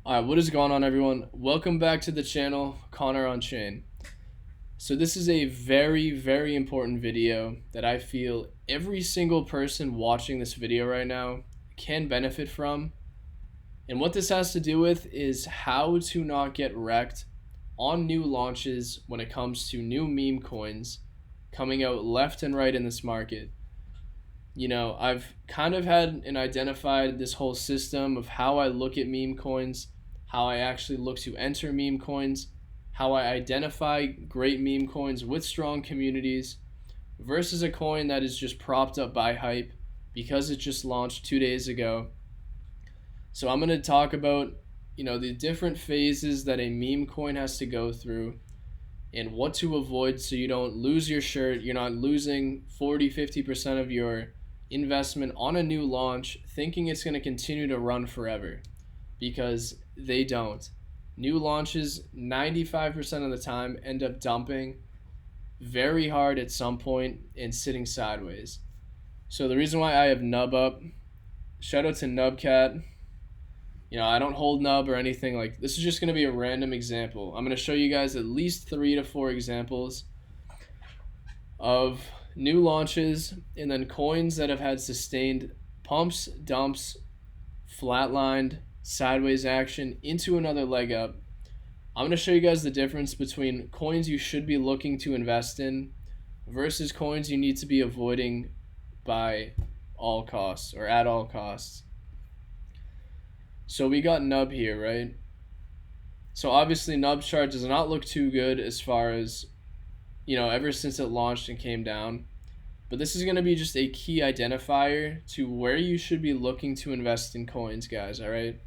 Alright, what is going on, everyone? Welcome back to the channel, Connor on Chain. So this is a very, very important video that I feel every single person watching this video right now can benefit from. And what this has to do with is how to not get wrecked on new launches when it comes to new meme coins coming out left and right in this market. I've kind of had and identified this whole system of how I look at meme coins, how I actually look to enter meme coins, how I identify great meme coins with strong communities versus a coin that is just propped up by hype because it just launched 2 days ago. So I'm going to talk about, the different phases that a meme coin has to go through and what to avoid so you don't lose your shirt. You're not losing 40-50% of your investment on a new launch thinking it's going to continue to run forever, because they don't. New launches 95% of the time end up dumping very hard at some point and sitting sideways. So the reason why I have Nub up, shout out to Nubcat. I don't hold Nub or anything. Like, this is just going to be a random example. I'm going to show you guys at least 3 to 4 examples of new launches and then coins that have had sustained pumps, dumps, flatlined, sideways action into another leg up. I'm going to show you guys the difference between coins you should be looking to invest in versus coins you need to be avoiding by all costs or at all costs. So we got Nub here, right? So obviously Nub's chart does not look too good as far as, ever since it launched and came down. But this is going to be just a key identifier to where you should be looking to invest in coins, guys, all right?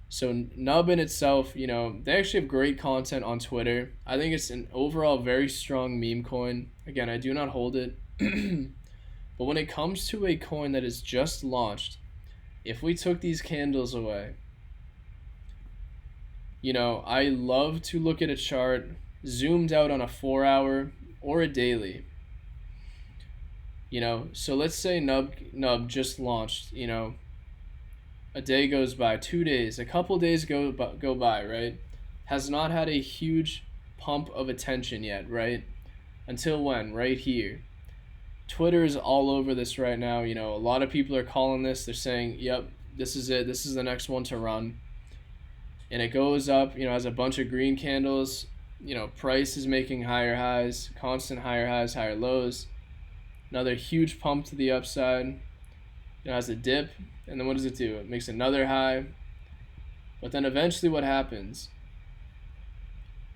So Nub in itself, they actually have great content on Twitter. I think it's an overall very strong meme coin. Again, I do not hold it. But when it comes to a coin that is just launched, if we took these candles away, I love to look at a chart zoomed out on a 4-hour or a daily. So let's say Nub just launched, a day goes by, 2 days, a couple days go by, right? Has not had a huge pump of attention yet, right? Until when? Right here. Twitter is all over this right now. A lot of people are calling this. They're saying, yep, this is it. This is the next one to run. And it goes up, has a bunch of green candles. Price is making higher highs, constant higher highs, higher lows. Another huge pump to the upside. It has a dip, and then what does it do? It makes another high. But then eventually what happens?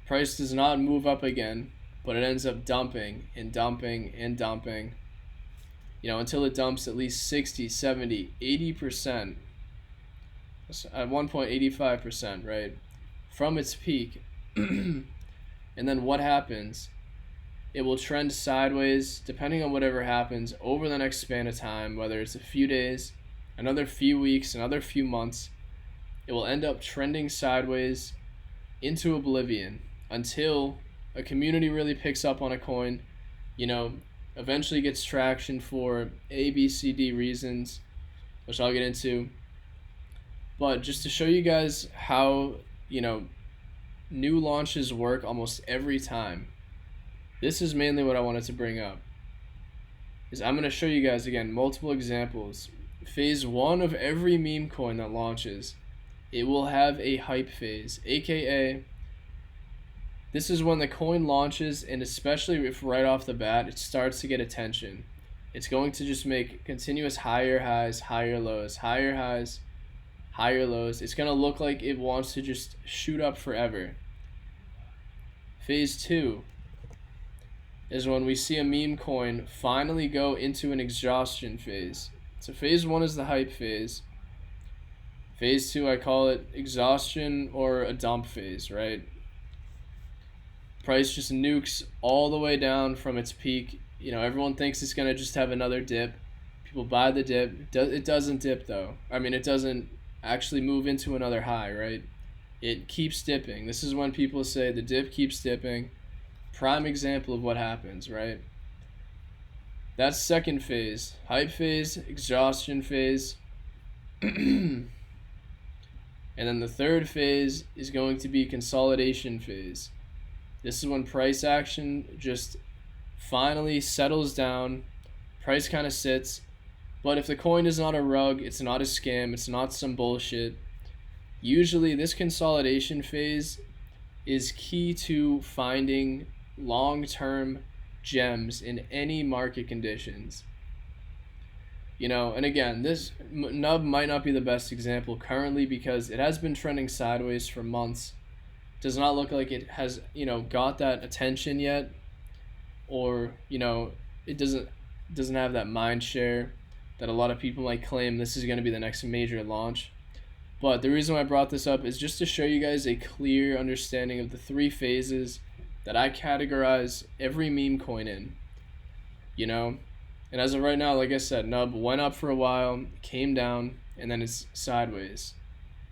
Price does not move up again, but it ends up dumping and dumping and dumping, until it dumps at least 60, 70, 80%. At one point 85%, right? From its peak. And then what happens? It will trend sideways depending on whatever happens over the next span of time, whether it's a few days, another few weeks, another few months. It will end up trending sideways into oblivion until a community really picks up on a coin, eventually gets traction for A, B, C, D reasons, which I'll get into. But just to show you guys how, new launches work almost every time. This is mainly what I wanted to bring up. Is I'm going to show you guys again multiple examples. Phase 1 of every meme coin that launches, it will have a hype phase, aka this is when the coin launches, and especially if right off the bat it starts to get attention. It's going to just make continuous higher highs, higher lows, higher highs, higher lows. It's going to look like it wants to just shoot up forever. Phase 2 is when we see a meme coin finally go into an exhaustion phase. So phase 1 is the hype phase. Phase 2, I call it exhaustion or a dump phase, right? Price just nukes all the way down from its peak. Everyone thinks it's going to just have another dip. People buy the dip. It doesn't dip, though. It doesn't actually move into another high, right? It keeps dipping. This is when people say the dip keeps dipping. Prime example of what happens, right? That's second phase. Hype phase, exhaustion phase. And And then the third phase is going to be consolidation phase. This is when price action just finally settles down, price kind of sits. But if the coin is not a rug, it's not a scam, it's not some bullshit, usually this consolidation phase is key to finding long-term gems in any market conditions. And again, this nub might not be the best example currently because it has been trending sideways for months. Does not look like it has, got that attention yet, or, it doesn't have that mind share that a lot of people might claim this is going to be the next major launch. But the reason why I brought this up is just to show you guys a clear understanding of the three phases that I categorize every meme coin in. And as of right now, like I said, nub went up for a while, came down, and then it's sideways.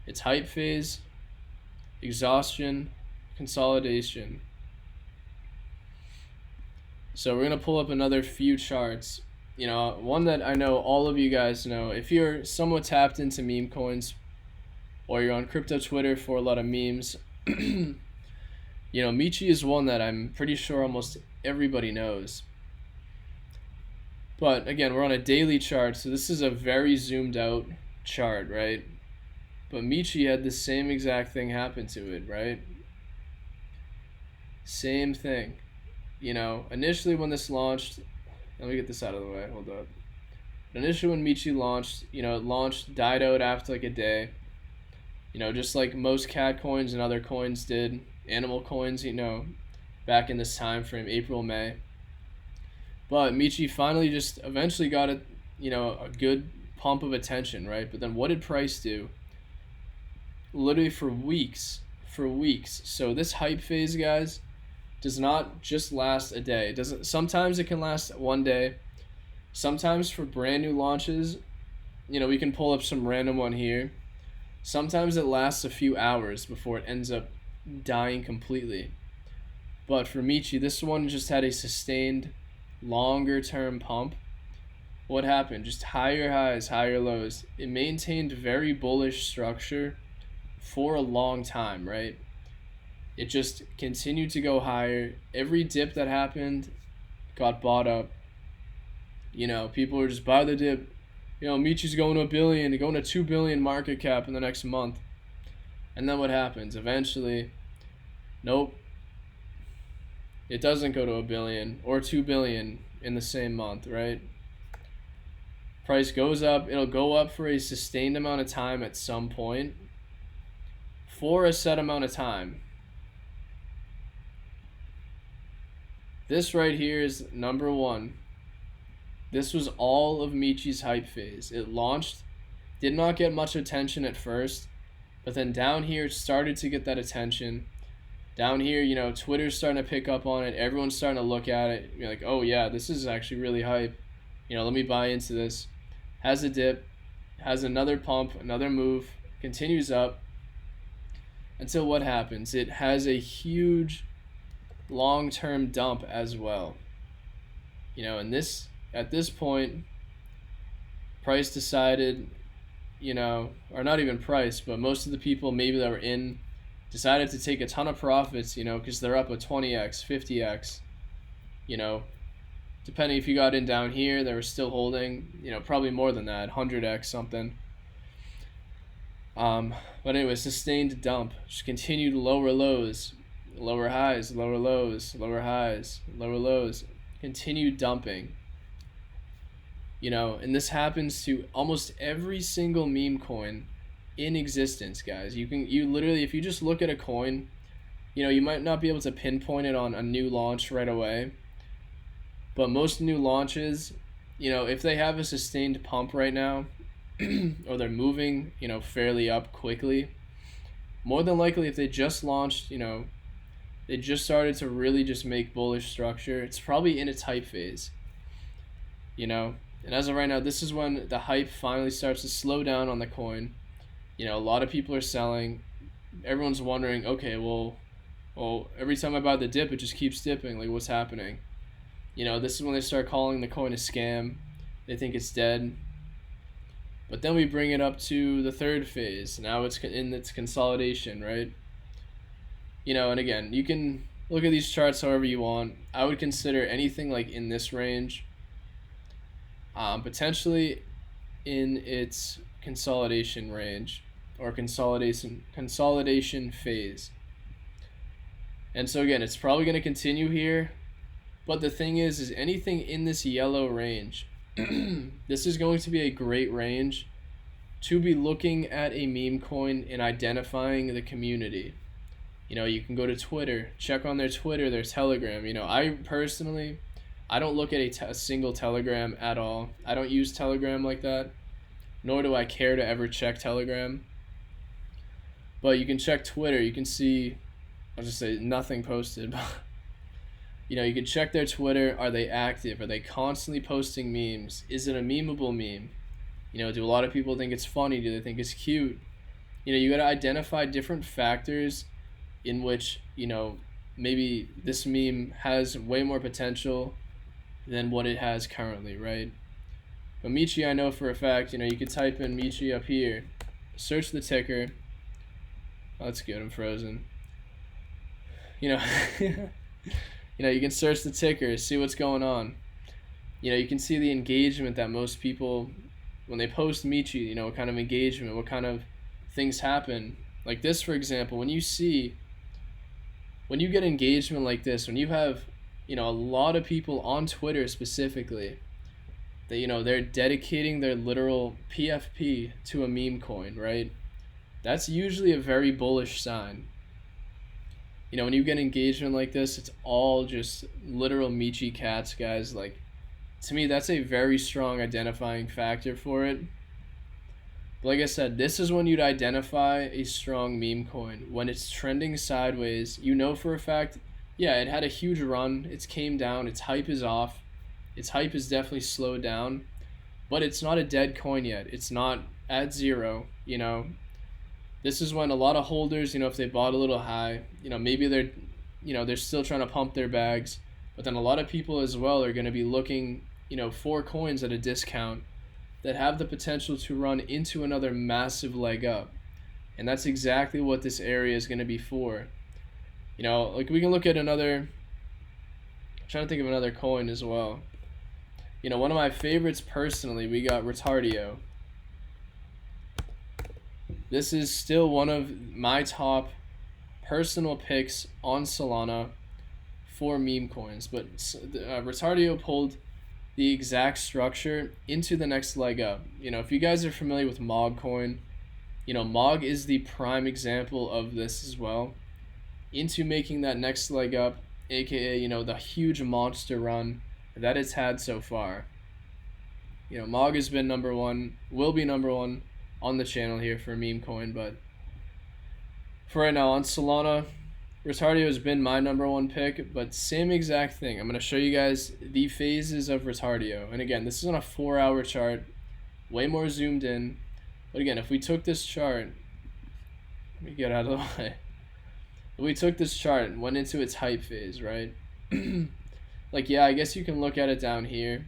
It's hype phase, exhaustion, consolidation. So we're going to pull up another few charts. One that I know all of you guys know. If you're somewhat tapped into meme coins, or you're on crypto Twitter for a lot of memes, Michi is one that I'm pretty sure almost everybody knows. But again, we're on a daily chart, so this is a very zoomed out chart, right? But Michi had the same exact thing happen to it, right? Same thing. Initially when this launched, let me get this out of the way, hold up. Initially when Michi launched, it launched, died out after like a day. Just like most cat coins and other coins did, animal coins, back in this time frame, April, May. But Michi finally just eventually got a good pump of attention, right? But then what did price do? Literally for weeks. So this hype phase, guys, does not just last a day. Sometimes it can last one day. Sometimes for brand new launches, we can pull up some random one here. Sometimes it lasts a few hours before it ends up dying completely. But for Michi, this one just had a sustained longer term pump. What happened? Just higher highs, higher lows. It maintained very bullish structure for a long time, right? It just continued to go higher. Every dip that happened got bought up. People were just buy the dip. Michi's going to $1 billion, going to $2 billion market cap in the next month. And then what happens? Eventually, nope. It doesn't go to $1 billion or $2 billion in the same month, right? Price goes up. It'll go up for a sustained amount of time at some point for a set amount of time. This right here is number one. This was all of Michi's hype phase. It launched, did not get much attention at first, but then down here it started to get that attention. Down here, Twitter's starting to pick up on it. Everyone's starting to look at it. You're like, oh yeah, this is actually really hype. Let me buy into this. Has a dip, has another pump, another move, continues up until what happens? It has a huge long-term dump as well. And at this point, price decided, or not even price, but most of the people maybe that were in decided to take a ton of profits, because they're up a 20x, 50x, depending if you got in down here, they were still holding, probably more than that, 100x something. But anyway, sustained dump, just continued lower lows, lower highs, lower lows, lower highs, lower lows, continued dumping. And this happens to almost every single meme coin in existence, guys. You literally, if you just look at a coin, you might not be able to pinpoint it on a new launch right away, but most new launches, if they have a sustained pump right now, or they're moving, fairly up quickly, more than likely if they just launched, they just started to really just make bullish structure, it's probably in its hype phase, and as of right now, this is when the hype finally starts to slow down on the coin. A lot of people are selling. Everyone's wondering, okay, well, every time I buy the dip, it just keeps dipping. Like, what's happening? This is when they start calling the coin a scam. They think it's dead. But then we bring it up to the third phase. Now it's in its consolidation, right? And again, you can look at these charts however you want. I would consider anything like in this range, potentially in its consolidation range or consolidation phase. And so again, it's probably going to continue here. But the thing is anything in this yellow range, this is going to be a great range to be looking at a meme coin and identifying the community. You can go to Twitter, check on their Twitter, their Telegram. I don't look at a single Telegram at all. I don't use Telegram like that, nor do I care to ever check Telegram. But you can check Twitter. You can see, I'll just say nothing posted. You can check their Twitter. Are they active? Are they constantly posting memes? Is it a memeable meme? Do a lot of people think it's funny? Do they think it's cute? You got to identify different factors in which, maybe this meme has way more potential than what it has currently, right? But Michi, I know for a fact, you could type in Michi up here, search the ticker. Oh, that's good, I'm frozen. You can search the ticker, see what's going on. You can see the engagement that most people, when they post Michi, what kind of engagement, what kind of things happen. Like this, for example, when you get engagement like this, when you have, a lot of people on Twitter specifically, that, they're dedicating their literal PFP to a meme coin, right? That's usually a very bullish sign. When you get engagement like this, it's all just literal Michi cats, guys. Like, to me, that's a very strong identifying factor for it. But like I said, this is when you'd identify a strong meme coin. When it's trending sideways, for a fact, yeah, it had a huge run. It's came down. Its hype is off. Its hype is definitely slowed down. But it's not a dead coin yet. It's not at zero, This is when a lot of holders, if they bought a little high, maybe they're still trying to pump their bags. But then a lot of people as well are going to be looking, for coins at a discount that have the potential to run into another massive leg up. And that's exactly what this area is going to be for. Like we can look at I'm trying to think of another coin as well. One of my favorites personally, we got Retardio. This is still one of my top personal picks on Solana for meme coins. But Retardio pulled the exact structure into the next leg up. If you guys are familiar with Mog coin, Mog is the prime example of this as well. Into making that next leg up, aka, the huge monster run that it's had so far. Mog has been number one, will be number one on the channel here for meme coin, but for right now on Solana, Retardio has been my number one pick, but same exact thing. I'm going to show you guys the phases of Retardio. And again, this is on a 4-hour chart, way more zoomed in. But again, if we took this chart, let me get out of the way. If we took this chart and went into its hype phase, right? Like, yeah, I guess you can look at it down here.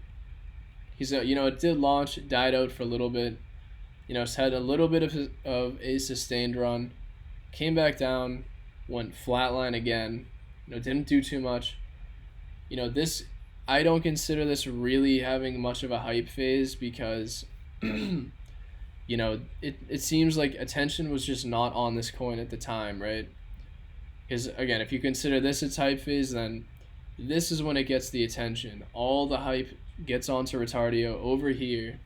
It did launch, it died out for a little bit. It's had a little bit of a sustained run, came back down, went flatline again, didn't do too much. I don't consider this really having much of a hype phase because, it seems like attention was just not on this coin at the time, right? Because, again, if you consider this its hype phase, then this is when it gets the attention. All the hype gets onto Retardio over here,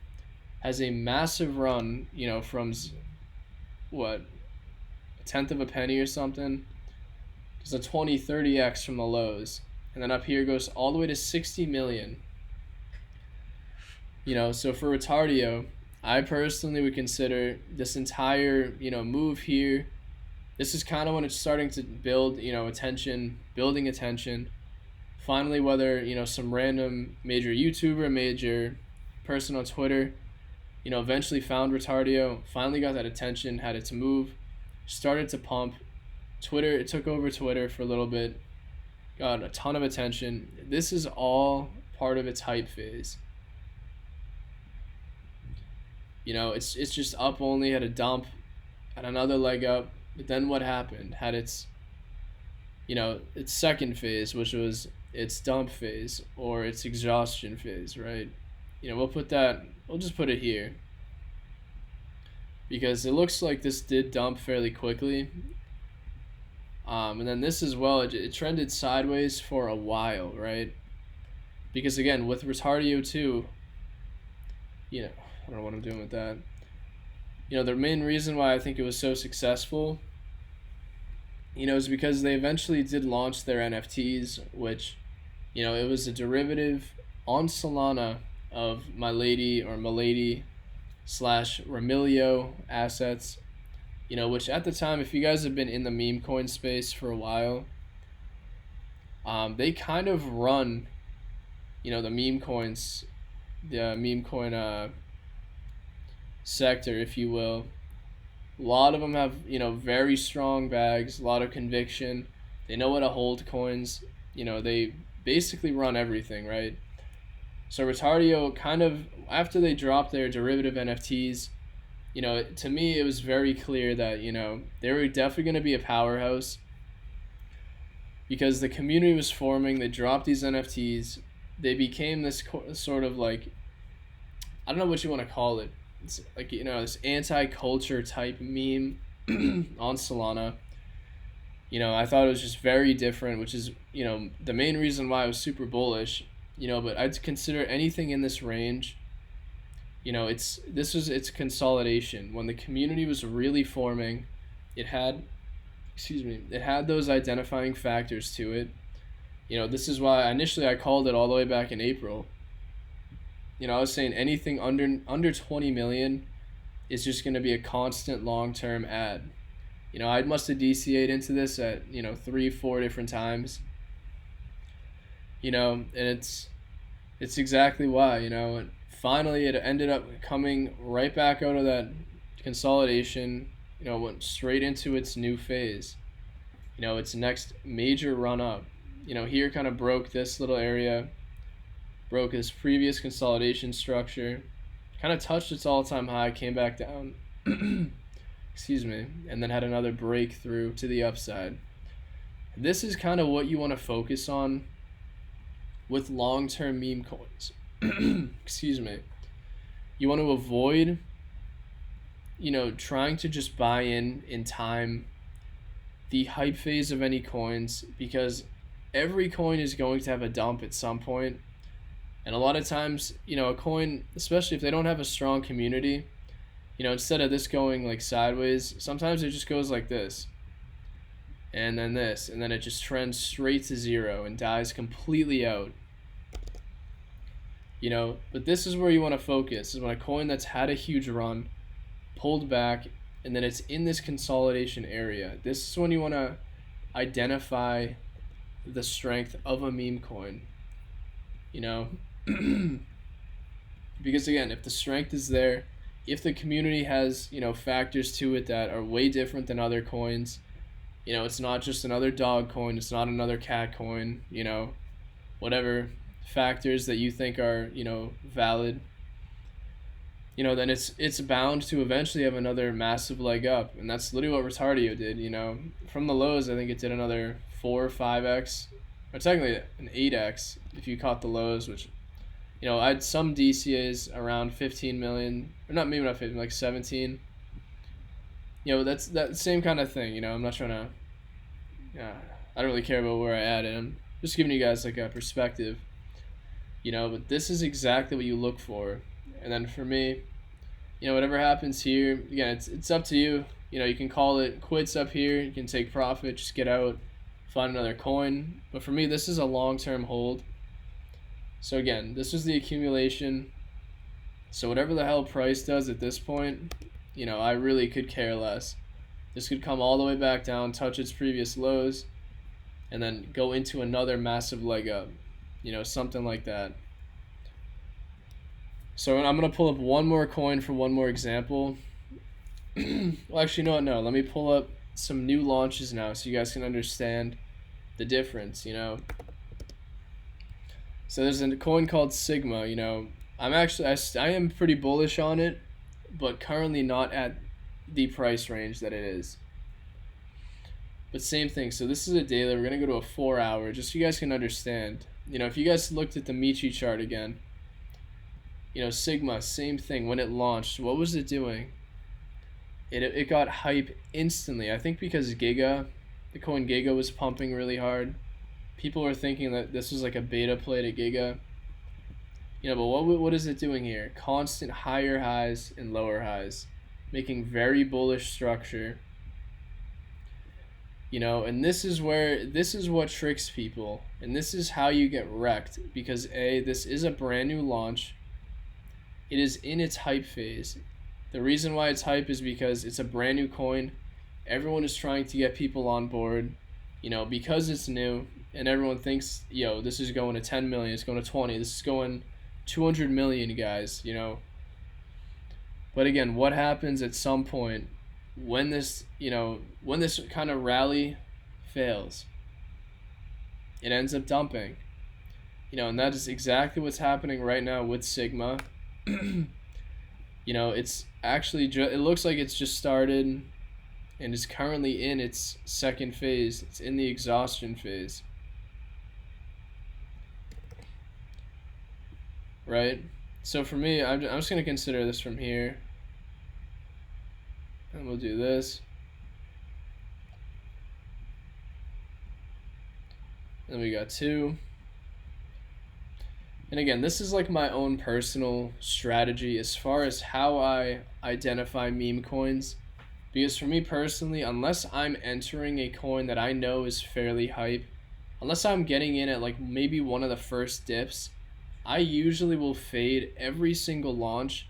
has a massive run, from, what, a tenth of a penny or something? It's a 20-30x from the lows. And then up here goes all the way to 60 million. So for Retardio, I personally would consider this entire, move here. This is kind of when it's starting to build, attention, building attention. Finally, whether, some random major YouTuber, major person on Twitter, eventually found Retardio, finally got that attention, had its move, started to pump. It took over Twitter for a little bit, got a ton of attention. This is all part of its hype phase. It's just up only, had a dump, had another leg up, but then what happened? Had its second phase, which was its dump phase or its exhaustion phase, right? We'll just put it here because it looks like this did dump fairly quickly. And then this as well, it trended sideways for a while, right? Because again, with Retardio too, I don't know what I'm doing with that. The main reason why I think it was so successful, is because they eventually did launch their NFTs, which, it was a derivative on Solana of My Lady or Milady / Remilio assets, which at the time, if you guys have been in the meme coin space for a while, they kind of run, the meme coins, the meme coin sector, if you will. A lot of them have, very strong bags, a lot of conviction. They know how to hold coins. They basically run everything, right? So Retardio kind of, after they dropped their derivative NFTs, to me, it was very clear that, they were definitely going to be a powerhouse because the community was forming. They dropped these NFTs. They became this sort of like, I don't know what you want to call it. It's like, this anti-culture type meme on Solana. I thought it was just very different, which is, the main reason why I was super bullish, but I'd consider anything in this range, it's consolidation. When the community was really forming, it had those identifying factors to it. This is why initially I called it all the way back in April. I was saying anything under 20 million is just going to be a constant long-term ad. I must have DCA'd into this at, 3-4 different times. And it's exactly why, finally it ended up coming right back out of that consolidation, went straight into its new phase. Its next major run up. Here kind of broke this little area, broke this previous consolidation structure, kind of touched its all-time high, came back down, and then had another breakthrough to the upside. This is kind of what you want to focus on with long-term meme coins. You want to avoid, trying to just buy in time the hype phase of any coins, because every coin is going to have a dump at some point. And a lot of times, a coin, especially if they don't have a strong community, instead of this going like sideways, sometimes it just goes like this. And then this, and then it just trends straight to zero and dies completely out. But this is where you want to focus, is when a coin that's had a huge run, pulled back, and then it's in this consolidation area. This is when you want to identify the strength of a meme coin. Because again, if the strength is there, if the community has, factors to it that are way different than other coins, it's not just another dog coin, it's not another cat coin, whatever factors that you think are, valid, then it's bound to eventually have another massive leg up. And that's literally what Retardio did. From the lows, I think it did another 4 or 5x, or technically an 8x if you caught the lows, which, I had some DCAs around 15 million, or not, maybe not 15, like 17. That's that same kind of thing. I'm not trying to, I don't really care about where I added. I'm just giving you guys like a perspective, but this is exactly what you look for. And then for me, whatever happens here, again, it's up to you. You can call it quits up here, you can take profit, just get out, find another coin. But for me, this is a long-term hold. So again, this is the accumulation. So whatever the hell price does at this point, I really could care less. This could come all the way back down, touch its previous lows, and then go into another massive leg up. Something like that. So I'm going to pull up one more coin for one more example. Well, actually, no. Let me pull up some new launches now so you guys can understand the difference, So there's a coin called Sigma, I am pretty bullish on it, but currently not at the price range that it is. But same thing. So this is a daily. We're going to go to a 4 hour just so you guys can understand. If you guys looked at the Michi chart again, Sigma, same thing. When it launched, what was it doing? It got hype instantly. I think because the coin Giga was pumping really hard. People were thinking that this was like a beta play to Giga. But what is it doing here? Constant higher highs and lower highs, making very bullish structure. And this is what tricks people, and this is how you get wrecked, because this is a brand new launch. It is in its hype phase. The reason why it's hype is because it's a brand new coin. Everyone is trying to get people on board, because it's new, and everyone thinks, this is going to 10 million, it's going to 20, this is going 200 million, guys, But again, what happens at some point when this kind of rally fails? It ends up dumping. And that is exactly what's happening right now with Sigma. It's actually it looks like it's just started and is currently in its second phase. It's in the exhaustion phase. Right? So for me, I'm just going to consider this from here. And we'll do this. Then we got 2. And again, this is like my own personal strategy as far as how I identify meme coins. Because for me personally, unless I'm entering a coin that I know is fairly hype, unless I'm getting in at like maybe one of the first dips, I usually will fade every single launch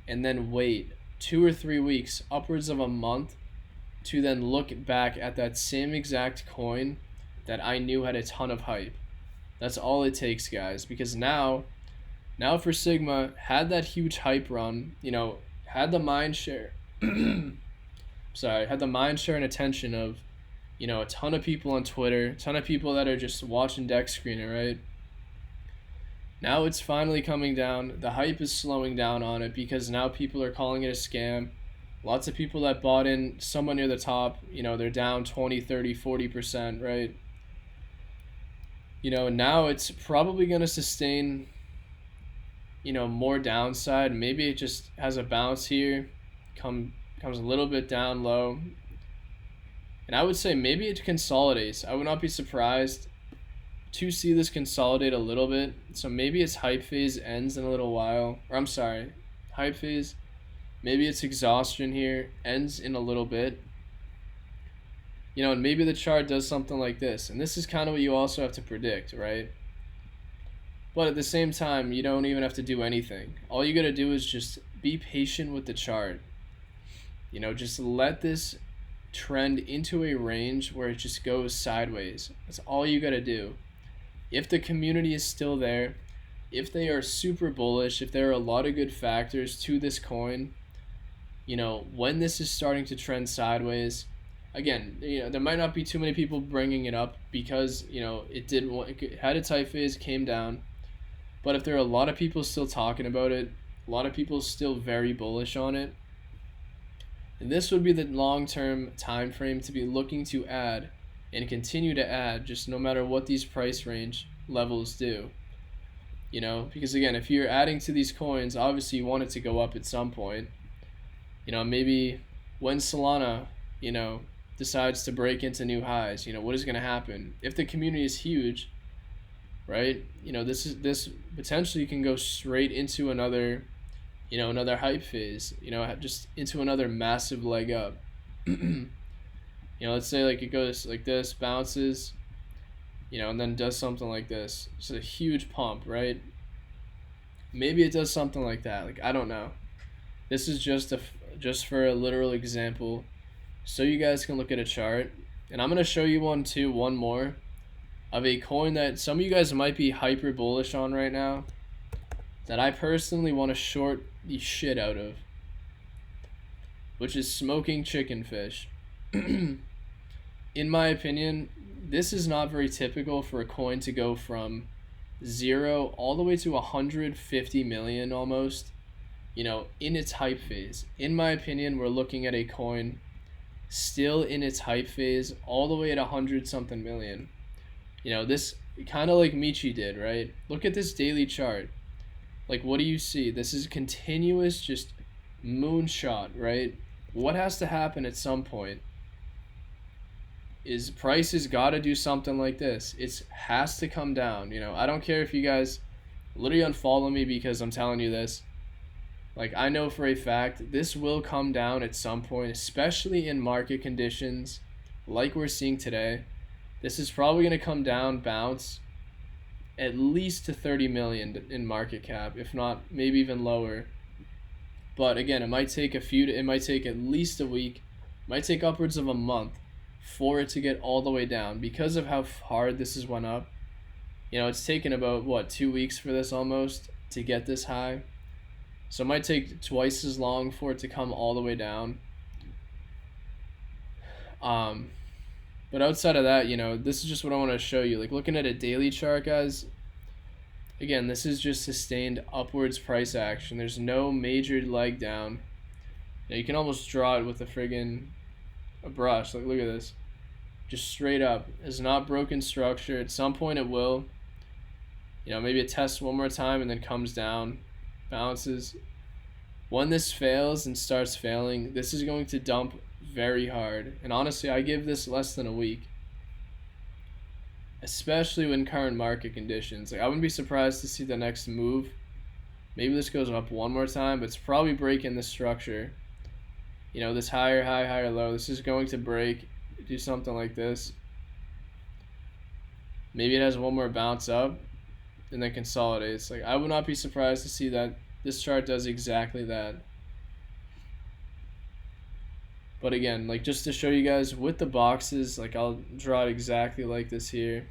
and then wait 2 or 3 weeks, upwards of a month, to then look back at that same exact coin that I knew had a ton of hype. That's all it takes, guys, because now for Sigma, had that huge hype run, had the mind share, had the mind share and attention of, a ton of people on Twitter, a ton of people that are just watching deck screener, right? Now it's finally coming down. The hype is slowing down on it because now people are calling it a scam. Lots of people that bought in somewhere near the top, they're down 20, 30, 40%, right? Now it's probably going to sustain, more downside. Maybe it just has a bounce here, comes a little bit down low. And I would say maybe it consolidates. I would not be surprised to see this consolidate a little bit. So maybe its hype phase ends in a little while. Or I'm sorry, hype phase. Maybe its exhaustion here ends in a little bit. And maybe the chart does something like this. And this is kind of what you also have to predict, right? But at the same time, you don't even have to do anything. All you got to do is just be patient with the chart. Just let this trend into a range where it just goes sideways. That's all you got to do. If the community is still there, if they are super bullish, if there are a lot of good factors to this coin, when this is starting to trend sideways, again, there might not be too many people bringing it up because, it had its hype phase, came down. But if there are a lot of people still talking about it, a lot of people still very bullish on it, and this would be the long-term time frame to be looking to add and continue to add, just no matter what these price range levels do. Because again, if you're adding to these coins, obviously you want it to go up at some point. Maybe when Solana, decides to break into new highs, what is going to happen? If the community is huge, right? This potentially can go straight into another, another hype phase, just into another massive leg up. Let's say like it goes like this, bounces, and then does something like this. It's a huge pump, right? Maybe it does something like that. Like, I don't know. This is just for a literal example, so you guys can look at a chart. And I'm gonna show you one more of a coin that some of you guys might be hyper bullish on right now, that I personally want to short the shit out of, which is smoking chicken fish. In my opinion, this is not very typical for a coin to go from 0 all the way to 150 million almost in its hype phase. In my opinion, we're looking at a coin still in its hype phase, all the way at 100 something million. This kind of like Michi did, right? Look at this daily chart. Like, what do you see? This is continuous, just moonshot, right? What has to happen at some point is price has got to do something like this. It has to come down. I don't care if you guys literally unfollow me because I'm telling you this. Like, I know for a fact this will come down at some point, especially in market conditions like we're seeing today. This is probably going to come down, bounce at least to 30 million in market cap, if not maybe even lower. But again, it might take at least a week, it might take upwards of a month for it to get all the way down because of how hard this has went up. It's taken about 2 weeks for this almost to get this high. So it might take twice as long for it to come all the way down. But outside of that, this is just what I want to show you. Like, looking at a daily chart, guys, again, this is just sustained upwards price action. There's no major leg down. You can almost draw it with a brush. Like, look at this. Just straight up. It's not broken structure. At some point it will. Maybe it tests one more time and then comes down, bounces. When this fails and starts failing, this is going to dump very hard. And honestly, I give this less than a week, especially in current market conditions. Like, I wouldn't be surprised to see the next move. Maybe this goes up one more time, but it's probably breaking the structure. This higher high, higher low, this is going to break, do something like this. Maybe it has one more bounce up and then consolidates. Like, I would not be surprised to see that this chart does exactly that. But again, like, just to show you guys with the boxes, like, I'll draw it exactly like this here.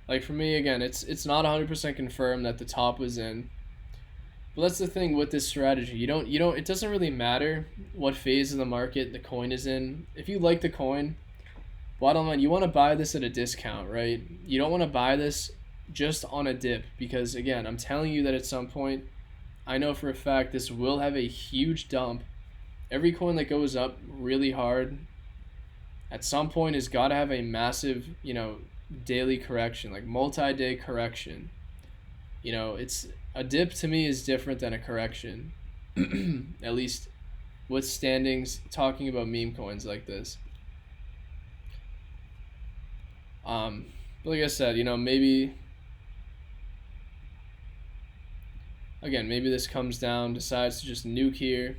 Like, for me, again, it's not 100% confirmed that the top was in. But that's the thing with this strategy. It doesn't really matter what phase of the market the coin is in. If you like the coin, bottom line, you want to buy this at a discount, right? You don't want to buy this just on a dip because, again, I'm telling you that at some point, I know for a fact this will have a huge dump. Every coin that goes up really hard at some point has got to have a massive, daily correction, like multi-day correction. It's a dip to me is different than a correction. At least with standings talking about meme coins like this. But like I said, maybe this comes down, decides to just nuke here,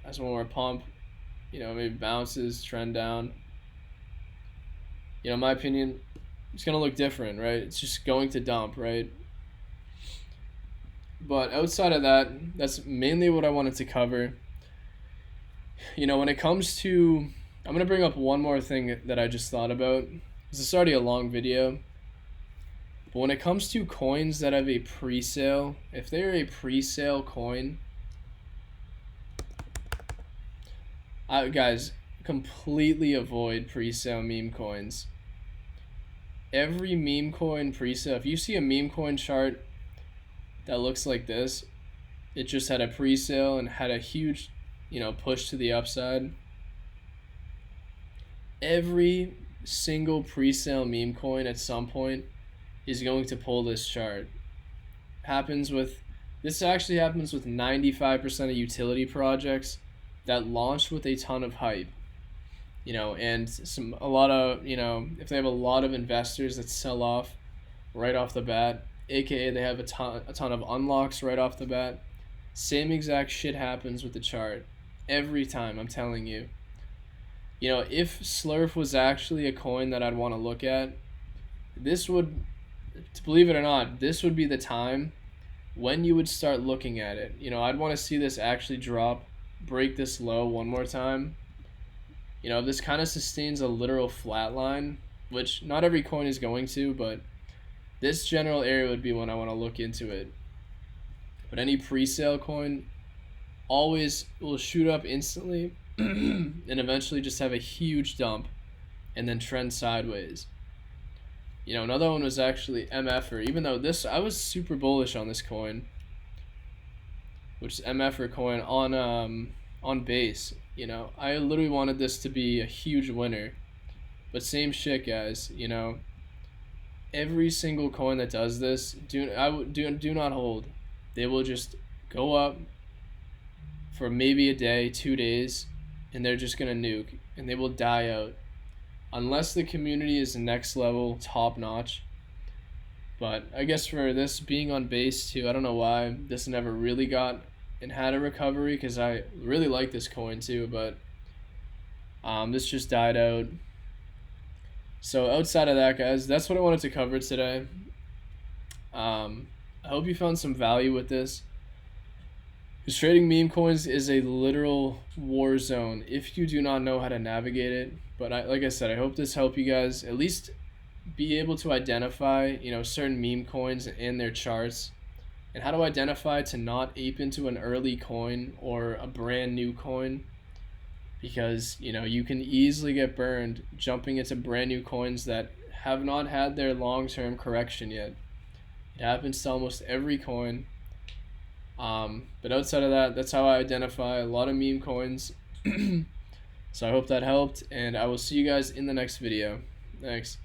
has one more pump, maybe bounces, trend down. In my opinion, it's going to look different, right? It's just going to dump, right? But outside of that, that's mainly what I wanted to cover. When it comes to, I'm going to bring up one more thing that I just thought about. This is already a long video. But when it comes to coins that have a pre-sale, if they're a pre-sale coin, guys, completely avoid pre-sale meme coins. Every meme coin pre-sale, if you see a meme coin chart that looks like this, it just had a pre-sale and had a huge, push to the upside. Every single pre-sale meme coin at some point is going to pull this chart. This actually happens with 95% of utility projects that launch with a ton of hype. And if they have a lot of investors that sell off right off the bat, aka they have a ton of unlocks right off the bat, same exact shit happens with the chart every time, I'm telling you. If Slurf was actually a coin that I'd want to look at, this would, to believe it or not, this would be the time when you would start looking at it. I'd want to see this actually drop, break this low one more time. If this kind of sustains a literal flat line, which not every coin is going to, but this general area would be when I want to look into it. But any pre-sale coin always will shoot up instantly and eventually just have a huge dump and then trend sideways. Another one was actually MFer. Even though I was super bullish on this coin. which is MF or coin on base. I literally wanted this to be a huge winner, but same shit, guys. Every single coin that does this, do not hold. They will just go up for maybe a day, 2 days, and they're just gonna nuke, and they will die out unless the community is next level, top notch. But I guess for this being on base too, I don't know why this never really got and had a recovery, because I really like this coin too, but this just died out. So outside of that, guys, that's what I wanted to cover today. I hope you found some value with this. Because trading meme coins is a literal war zone if you do not know how to navigate it. But like I said, I hope this helped you guys at least be able to identify, certain meme coins and their charts, and how to identify to not ape into an early coin or a brand new coin, because you can easily get burned jumping into brand new coins that have not had their long-term correction yet. It happens to almost every coin. But outside of that, that's how I identify a lot of meme coins. So I hope that helped, and I will see you guys in the next video. Thanks.